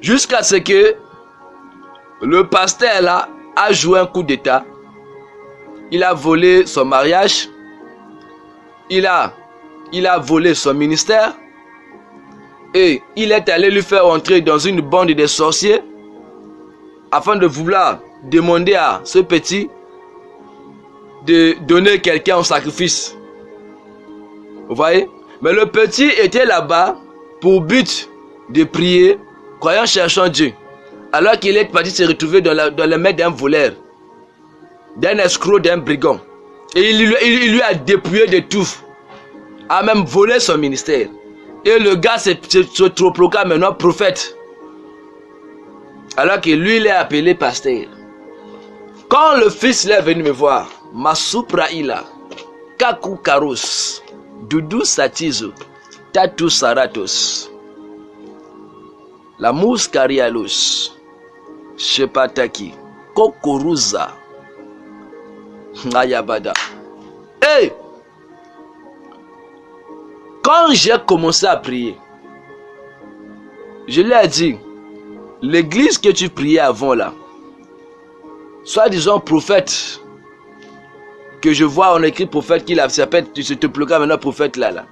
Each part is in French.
Jusqu'à ce que le pasteur là a joué un coup d'état. Il a volé son mariage. Il a volé son ministère. Et il est allé lui faire entrer dans une bande de sorciers afin de vouloir demander à ce petit de donner quelqu'un en sacrifice. Vous voyez? Mais le petit était là-bas pour but de prier, croyant, cherchant Dieu. Alors qu'il est parti se retrouver dans les mains d'un voleur, d'un escroc, d'un brigand. Et il lui a dépouillé de tout. A même volé son ministère. Et le gars se proclame maintenant prophète. Alors que lui, il est appelé pasteur. Quand le fils est venu me voir, Masupraila, Kaku Karos, Dudu Satizo, Tatu Saratos, la Muskarialos, Shepataki, Kokoruza, Ayabada. Hey! Quand j'ai commencé à prier, je lui ai dit, l'église que tu priais avant là, soit disant prophète, que je vois on écrit prophète qu'il s'appelle, tu te proclames maintenant prophète là.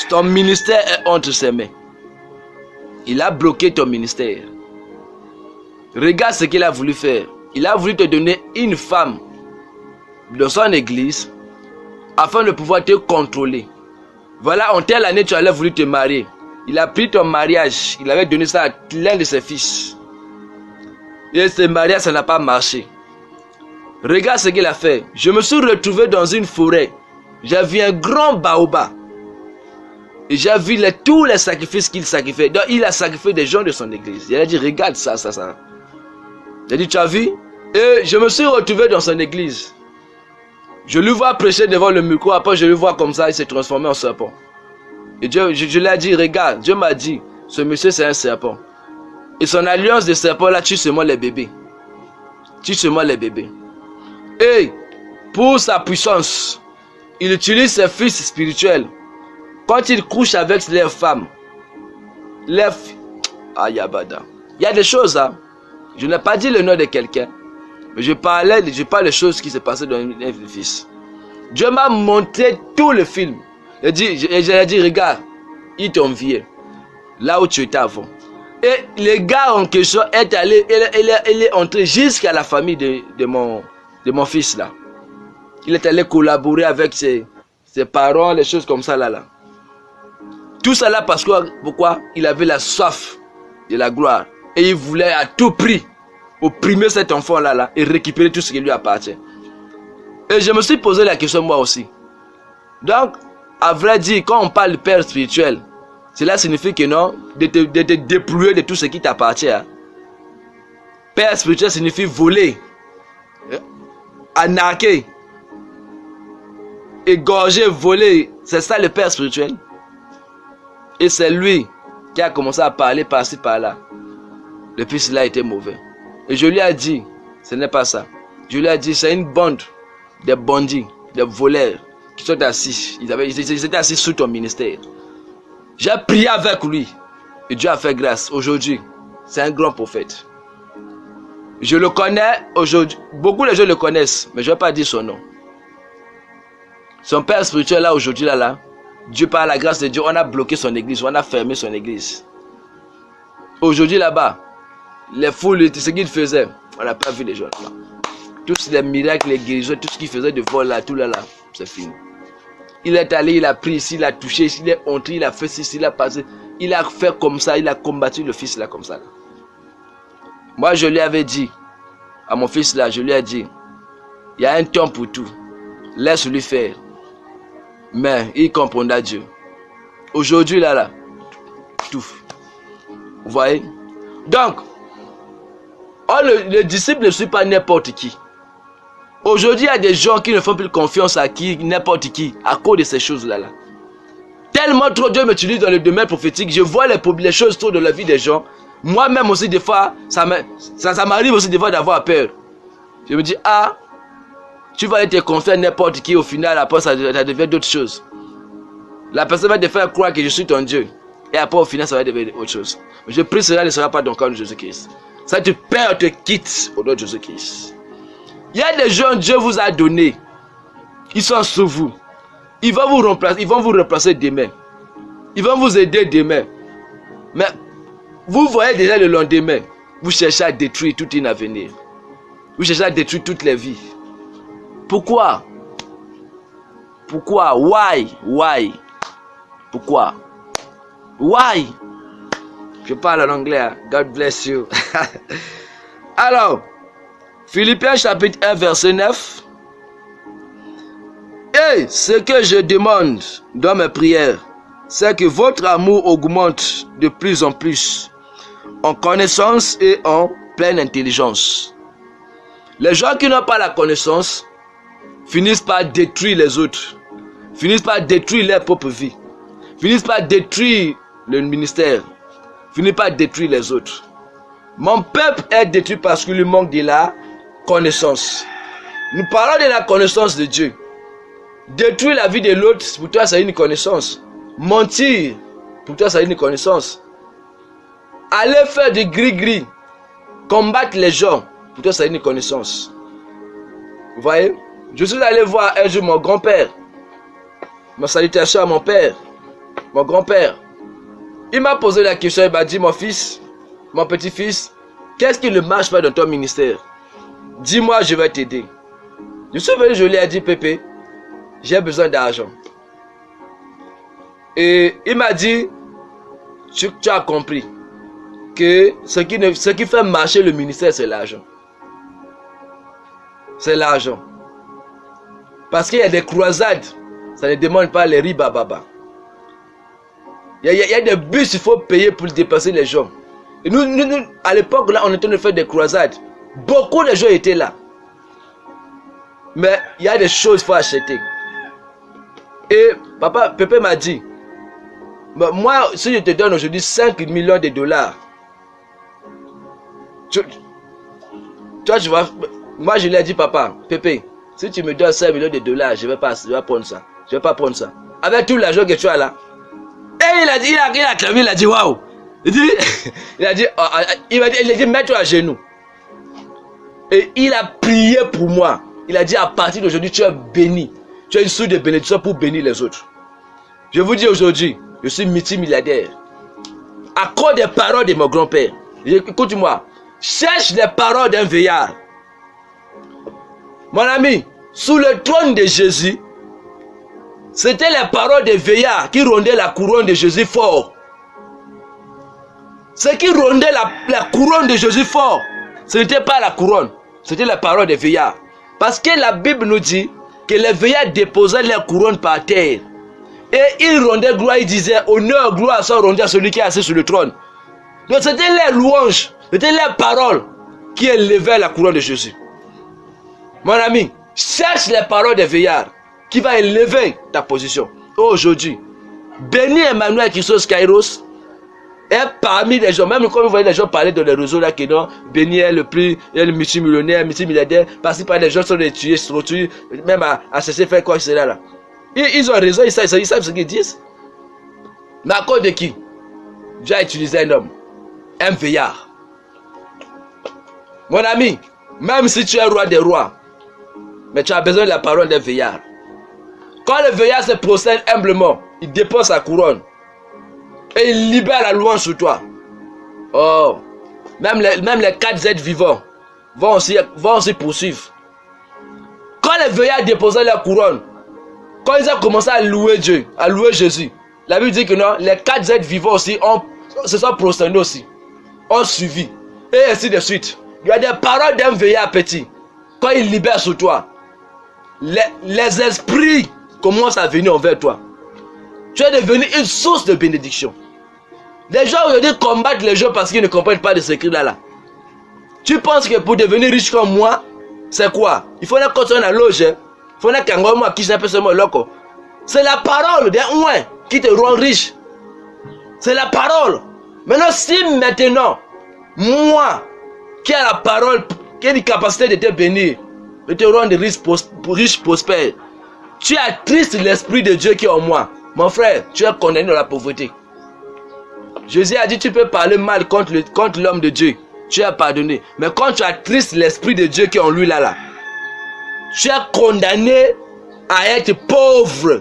Ton ministère est entre ses mains. Il a bloqué ton ministère. Regarde ce qu'il a voulu faire. Il a voulu te donner une femme dans son église afin de pouvoir te contrôler. Voilà, en telle année tu allais voulu te marier. Il a pris ton mariage, il avait donné ça à l'un de ses fils. Et ce mariage, ça n'a pas marché. Regarde ce qu'il a fait. Je me suis retrouvé dans une forêt. J'ai vu un grand baobab. Et j'ai vu tous les sacrifices qu'il sacrifiait. Donc il a sacrifié des gens de son église. Il a dit, regarde ça. J'ai dit, tu as vu? Et je me suis retrouvé dans son église. Je lui vois prêcher devant le micro. Après je lui vois comme ça, il s'est transformé en serpent. Et Dieu, je lui ai dit, regarde, Dieu m'a dit, ce monsieur c'est un serpent. Et son alliance de serpent là tue seulement les bébés. Tue seulement les bébés. Et pour sa puissance, il utilise ses fils spirituels. Quand il couche avec les femmes, Ayabada. Il y a des choses, hein. Je n'ai pas dit le nom de quelqu'un. Mais je parle des choses qui se passaient dans un fils. Dieu m'a montré tout le film. Je lui ai dit, regarde, il t'enviait. Là où tu étais avant. Et le gars en question est allé, il est entré jusqu'à la famille de mon fils là. Il est allé collaborer avec ses parents, les choses comme ça là. Tout ça là parce que, pourquoi? Il avait la soif de la gloire. Et il voulait à tout prix opprimer cet enfant là et récupérer tout ce qui lui appartient. Et je me suis posé la question moi aussi. Donc, à vrai dire, quand on parle de père spirituel, cela signifie que non, de te dépouiller de tout ce qui t'appartient. Hein. Père spirituel signifie voler, arnaquer, égorger, voler. C'est ça le père spirituel. Et c'est lui qui a commencé à parler par-ci par-là. Le fils là était mauvais. Et je lui ai dit, ce n'est pas ça. Je lui ai dit, c'est une bande de bandits, de voleurs qui sont assis. Ils étaient assis sous ton ministère. J'ai prié avec lui. Et Dieu a fait grâce. Aujourd'hui, c'est un grand prophète. Je le connais aujourd'hui. Beaucoup de gens le connaissent, mais je ne vais pas dire son nom. Son père spirituel là aujourd'hui là. Dieu par la grâce de Dieu, on a bloqué son église, on a fermé son église. Aujourd'hui là-bas, les foules, ce qu'ils faisaient, on n'a pas vu les gens là. Tous les miracles, les guérisons, tout ce qu'ils faisaient de vol là, tout là, c'est fini. Il est allé, il a pris ici, il a touché ici, il est entré, il a fait ceci, il a passé. Il a fait comme ça, il a combattu le fils là comme ça. Moi je lui avais dit, à mon fils là, je lui ai dit, il y a un temps pour tout. Laisse-lui faire. Mais il comprendra Dieu. Aujourd'hui là, tout. Vous voyez? Donc, le disciple ne suit pas n'importe qui. Aujourd'hui, il y a des gens qui ne font plus confiance à n'importe qui, à cause de ces choses-là. Tellement trop Dieu m'utilise dans le domaine prophétique, je vois les choses trop dans la vie des gens. Moi-même aussi, des fois, ça m'arrive aussi des fois d'avoir peur. Je me dis, tu vas te confier à n'importe qui, au final, après ça devient d'autres choses. La personne va te faire croire que je suis ton Dieu. et après au final ça va devenir autre chose. Je prie cela ne sera pas dans le corps de Jésus-Christ. Ça te perd, te quitte au nom de Jésus-Christ. Il y a des gens Dieu vous a donné. Ils sont sous vous. Ils vont vous remplacer demain. Ils vont vous aider demain. Mais vous voyez déjà le lendemain. Vous cherchez à détruire tout un avenir. Vous cherchez à détruire toutes les vies. Pourquoi? Pourquoi? Why? Pourquoi? Why? Je parle en anglais. God bless you. Alors, Philippiens chapitre 1 verset 9. Et ce que je demande dans mes prières, c'est que votre amour augmente de plus en plus, en connaissance et en pleine intelligence. Les gens qui n'ont pas la connaissance finissent par détruire les autres, finissent par détruire leur propre vie, finissent par détruire le ministère, finissent par détruire les autres. Mon peuple est détruit parce qu'il lui manque de la connaissance. Nous parlons de la connaissance de Dieu. Détruire la vie de l'autre, pour toi c'est une connaissance. Mentir, pour toi c'est une connaissance. Aller faire du gris-gris, combattre les gens, pour toi c'est une connaissance. Vous voyez? Je suis allé voir un jour mon grand-père. Ma salutation à mon père, mon grand-père. Il m'a posé la question, il m'a dit, mon fils, mon petit-fils, qu'est-ce qui ne marche pas dans ton ministère? Dis-moi, je vais t'aider. Je suis venu, je lui ai dit, Pépé, j'ai besoin d'argent. Et il m'a dit, tu as compris que ce qui fait marcher le ministère, c'est l'argent. C'est l'argent. Parce qu'il y a des croisades, ça ne demande pas les ribababa. Il y a des bus, il faut payer pour déplacer les gens. Et nous à l'époque, là, on était en train de faire des croisades. Beaucoup de gens étaient là. Mais il y a des choses qu'il faut acheter. Et Pépé m'a dit, moi, si je te donne aujourd'hui 5 millions de dollars, tu vois, moi je lui ai dit, papa, Pépé, si tu me donnes 5 millions de dollars, je vais prendre ça. Je vais pas prendre ça. Avec tout l'argent que tu as là. Et il a clamé, il a dit, waouh. Il a dit, mets-toi à genoux. Et il a prié pour moi. Il a dit, à partir d'aujourd'hui, tu es béni. Tu as une source de bénédiction pour bénir les autres. Je vous dis aujourd'hui, je suis multimilliardaire. À cause des paroles de mon grand-père. Écoute-moi. Cherche les paroles d'un vieillard. Mon ami, sous le trône de Jésus, c'était les paroles des veillards qui rondaient la couronne de Jésus fort. Ce qui rondait la couronne de Jésus fort, ce n'était pas la couronne, c'était la parole des veillards. Parce que la Bible nous dit que les veillards déposaient leur couronne par terre. Et ils rondaient gloire, ils disaient honneur, gloire sont rendus à celui qui est assis sur le trône. Donc c'était les louanges, c'était les paroles qui élevaient la couronne de Jésus. Mon ami, cherche les paroles des veillards qui va élever ta position. Aujourd'hui, béni Emmanuel Christos Kairos est parmi les gens, même quand vous voyez les gens parler dans les réseaux là, que non, béni est le plus, il est le multimillionnaire, multimilliardaire, parce que les gens sont tués, se retuent, même à chercher faire quoi que c'est là. Ils ont raison, ils savent ce qu'ils disent. Mais à cause de qui? Dieu a utilisé un homme, un veillard. Mon ami, même si tu es roi des rois, mais tu as besoin de la parole d'un veillard. Quand le veillard se procède humblement, il dépose sa couronne et il libère la louange sur toi. Oh, même les 4 êtres vivants vont aussi poursuivre. Quand les veillards déposaient la couronne, quand ils ont commencé à louer Dieu, à louer Jésus, la Bible dit que non, les 4 êtres vivants aussi se sont prosternés aussi, ont suivi, et ainsi de suite. Il y a des paroles d'un veillard petit. Quand il libère sur toi, les esprits commencent à venir envers toi. Tu es devenu une source de bénédiction. Les gens aujourd'hui combattent les gens parce qu'ils ne comprennent pas de ce cri-là. Tu penses que pour devenir riche comme moi, c'est quoi? Il faut qu'on la loge. Il faut qu'on moi qui s'appelle seulement loco. C'est la parole d'un ouin qui te rend riche. C'est la parole. Maintenant, si maintenant, moi, qui a la parole, qui a une capacité de te bénir, de te rendre riche, prospère, tu attristes l'esprit de Dieu qui est en moi. Mon frère, tu es condamné dans la pauvreté. Jésus a dit, tu peux parler mal contre l'homme de Dieu. Tu as pardonné. Mais quand tu attristes l'Esprit de Dieu qui est en lui là, tu es condamné à être pauvre.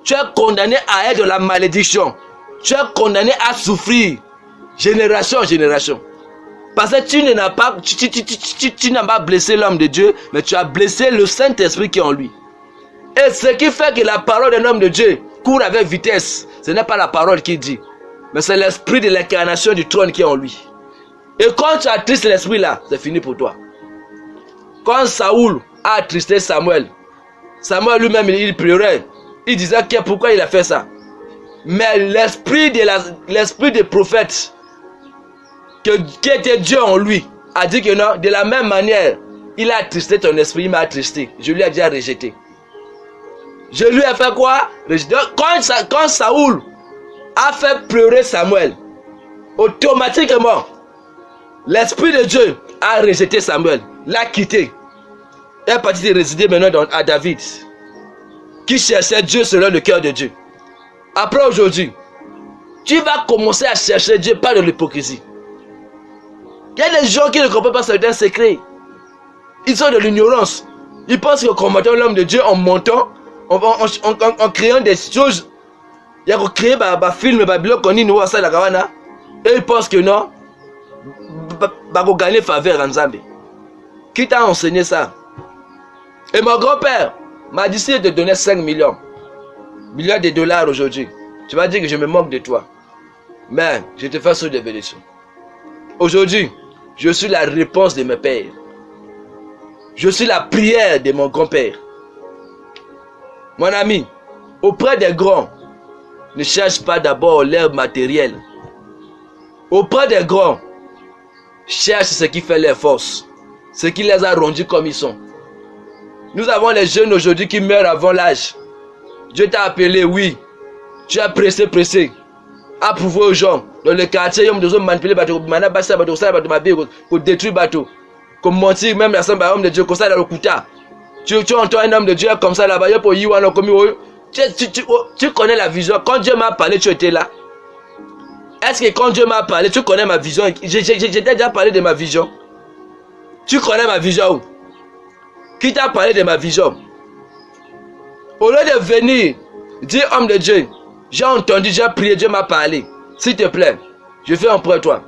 Tu es condamné à être dans la malédiction. Tu es condamné à souffrir. Génération en génération. Parce que tu n'as pas blessé l'homme de Dieu, mais tu as blessé le Saint-Esprit qui est en lui. Et ce qui fait que la parole d'un homme de Dieu court avec vitesse, ce n'est pas la parole qui dit, mais c'est l'esprit de l'incarnation du trône qui est en lui. Et quand tu attristes l'esprit là, c'est fini pour toi. Quand Saoul a attristé Samuel, Samuel lui-même il pleurait. Il disait pourquoi il a fait ça. Mais l'esprit des prophètes qui était Dieu en lui a dit que non, de la même manière, il a attristé ton esprit, il m'a attristé. Je lui ai déjà rejeté. Je lui ai fait quoi? Quand Saoul a fait pleurer Samuel, automatiquement, l'Esprit de Dieu a rejeté Samuel, l'a quitté. Il est parti de résider maintenant à David, qui cherchait Dieu selon le cœur de Dieu. Après aujourd'hui, tu vas commencer à chercher Dieu, pas de l'hypocrisie. Il y a des gens qui ne comprennent pas certains secrets. Ils sont de l'ignorance. Ils pensent que combattant l'homme de Dieu en montant, en créant des choses, il y a créé un film, et ils pensent que non, ils gagner faveur en Zambie. Qui t'a enseigné ça? Et mon grand-père m'a décidé de donner 5 millions de dollars aujourd'hui. Tu vas dire que je me moque de toi. Mais je te fais sur des bénédictions. Aujourd'hui, je suis la réponse de mes pères. Je suis la prière de mon grand-père. Mon ami, auprès des grands, ne cherche pas d'abord l'air matériel. Auprès des grands, cherche ce qui fait leur force, ce qui les a rendus comme ils sont. Nous avons les jeunes aujourd'hui qui meurent avant l'âge. Dieu t'a appelé, oui. Tu as pressé. À prouver aux gens dans le quartier, ils ont manipulé bateau, pour détruire bateau, pour mentir même la samba homme de Dieu comme ça dans le kouta. Tu entends un homme de Dieu comme ça là-bas, tu connais la vision. Quand Dieu m'a parlé, tu étais là. Est-ce que quand Dieu m'a parlé, tu connais ma vision? J'ai déjà parlé de ma vision. Tu connais ma vision? Qui t'a parlé de ma vision? Au lieu de venir dire homme de Dieu, j'ai entendu, j'ai prié, Dieu m'a parlé. S'il te plaît, je fais un pour toi.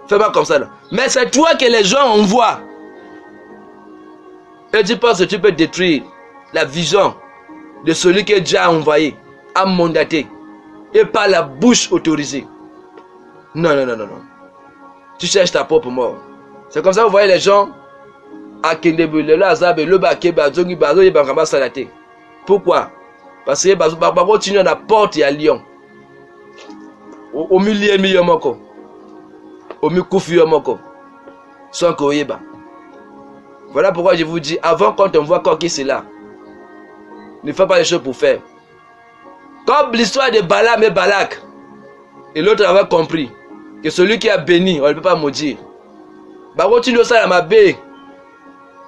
Fais-moi comme ça là. Mais c'est toi que les gens envoient. Et tu penses que tu peux détruire la vision de celui que Dieu a envoyé, a mandaté, et par la bouche autorisée. Non. Tu cherches ta propre mort. C'est comme ça que vous voyez les gens à Kendebule, le Bakeba, Zongi Bazo, et Bakamba Salate. Pourquoi? Parce que Bakaba continue à la porte et à Lyon. Au milieu de Moko. Au milieu de Moko. Sans Koyeba. Voilà pourquoi je vous dis, avant quand on voit qui c'est là, ne fais pas les choses pour faire. Comme l'histoire de Balaam et Balak, et l'autre avait compris que celui qui a béni, on ne peut pas maudire. Bah continue ça à ma baie.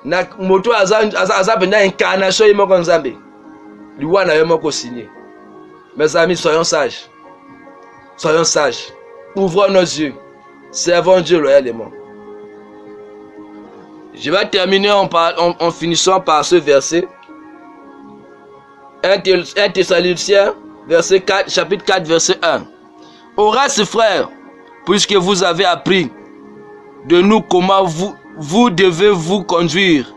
Na moto azab na incarnation yemo kon Nzambe. Liwa na yemo ko signé. Mes amis, soyons sages. Soyons sages. Ouvrons nos yeux. Servons Dieu loyalement. Je vais terminer en finissant par ce verset. 1 Thessaloniciens, chapitre 4, verset 1. Au reste, frères, puisque vous avez appris de nous comment vous devez vous conduire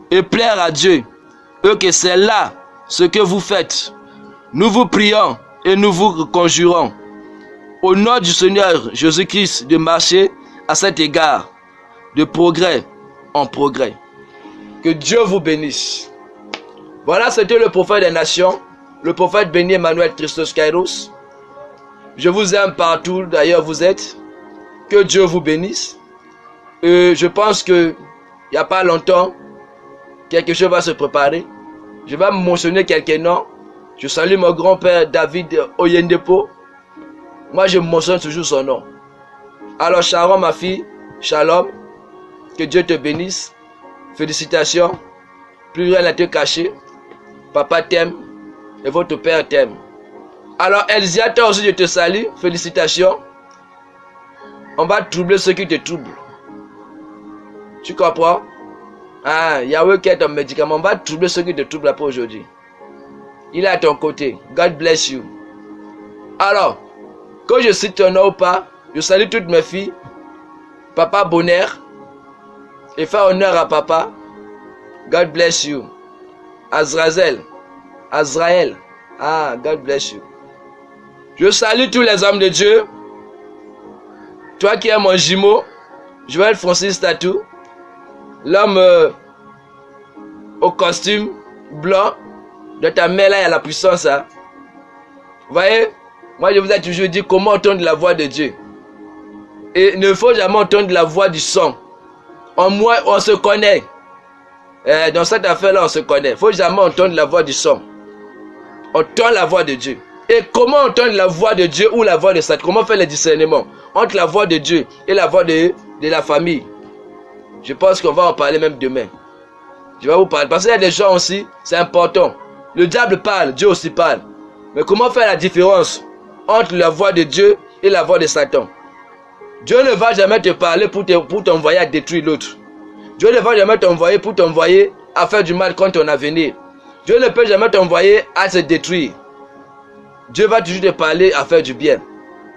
et plaire à Dieu, et que c'est là ce que vous faites, nous vous prions et nous vous conjurons, au nom du Seigneur Jésus-Christ, de marcher à cet égard, de progrès en progrès. Que Dieu vous bénisse. Voilà, c'était le prophète des nations, le prophète béni Emmanuel Christos Kairos. Je vous aime partout, d'ailleurs vous êtes. Que Dieu vous bénisse. Je pense que il n'y a pas longtemps, quelque chose va se préparer. Je vais mentionner quelques noms. Je salue mon grand-père David Oyendepo. Moi, je mentionne toujours son nom. Alors, Sharon, ma fille, shalom. Que Dieu te bénisse. Félicitations. Plus rien à te cacher. Papa t'aime et votre père t'aime. Alors, Elzia, toi aussi, je te salue. Félicitations. On va troubler ceux qui te troublent. Tu comprends? Ah, Yahweh qui est ton médicament. On va troubler ceux qui te troublent après aujourd'hui. Il est à ton côté. God bless you. Alors, quand je cite ton nom ou pas, je salue toutes mes filles. Papa Bonheur. Et fais honneur à papa. God bless you. Azrael. Ah, God bless you. Je salue tous les hommes de Dieu. Toi qui es mon jumeau, Joël Francis Tatou. L'homme au costume blanc. De ta mère là, il y a la puissance. Hein? Vous voyez? Moi, je vous ai toujours dit comment entendre la voix de Dieu. Et il ne faut jamais entendre la voix du son. En moi, on se connaît. Dans cette affaire-là, on se connaît. Il ne faut jamais entendre la voix du son. On entend la voix de Dieu. Et comment entendre la voix de Dieu ou la voix de Satan? Comment faire le discernement entre la voix de Dieu et la voix de la famille? Je pense qu'on va en parler même demain. Je vais vous parler. Parce qu'il y a des gens aussi, c'est important. Le diable parle, Dieu aussi parle. Mais comment faire la différence entre la voix de Dieu et la voix de Satan? Dieu ne va jamais te parler pour t'envoyer à détruire l'autre. Dieu ne va jamais t'envoyer pour t'envoyer à faire du mal contre ton avenir. Dieu ne peut jamais t'envoyer à se détruire. Dieu va toujours te parler à faire du bien.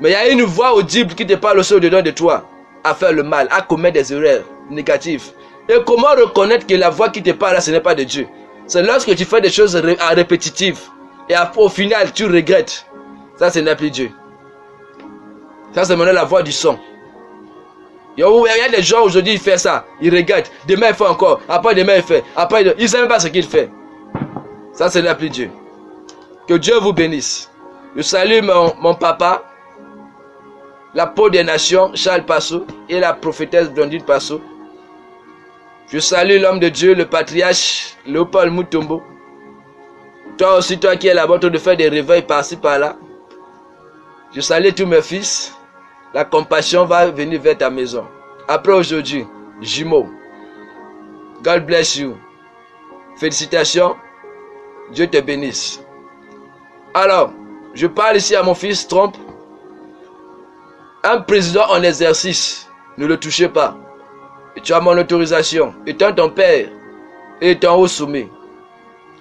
Mais il y a une voix audible qui te parle aussi au-dedans de toi à faire le mal, à commettre des erreurs négatives. Et comment reconnaître que la voix qui te parle là, ce n'est pas de Dieu? C'est lorsque tu fais des choses répétitives et au final tu regrettes. Ça, ce n'est plus Dieu. Ça, c'est maintenant la voix du son. Il y a des gens aujourd'hui, ils font ça. Ils regrettent. Demain, il fait encore. Après, demain, il fait. Après, ils ne savent même pas ce qu'il fait. Ça, ce n'est plus Dieu. Que Dieu vous bénisse. Je salue mon papa, la peau des nations, Charles Passo, et la prophétesse Blondine Passo. Je salue l'homme de Dieu, le patriarche Léopold Mutombo. Toi aussi, toi qui es là-bas, de faire des réveils par-ci, par-là. Je salue tous mes fils. La compassion va venir vers ta maison. Après aujourd'hui, jumeaux. God bless you. Félicitations. Dieu te bénisse. Alors, je parle ici à mon fils Trump. Un président en exercice, ne le touchez pas. Et tu as mon autorisation. Étant ton père et ton haut soumis,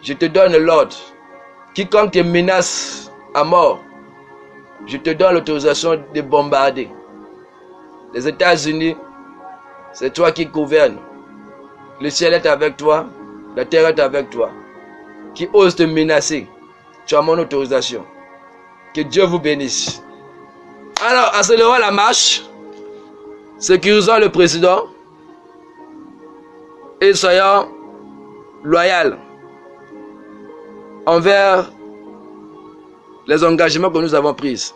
je te donne l'ordre. Quiconque te menace à mort, je te donne l'autorisation de bombarder. Les États-Unis, c'est toi qui gouvernes. Le ciel est avec toi, la terre est avec toi. Qui ose te menacer, tu as mon autorisation. Que Dieu vous bénisse. Alors, accélérons la marche. Sécurisons le président. Et soyons loyaux envers les engagements que nous avons pris.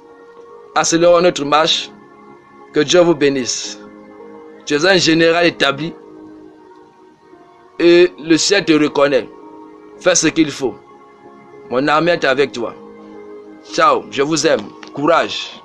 Accélérons notre marche. Que Dieu vous bénisse. Tu es un général établi. Et le ciel te reconnaît. Fais ce qu'il faut. Mon armée est avec toi. Ciao, je vous aime. Courage.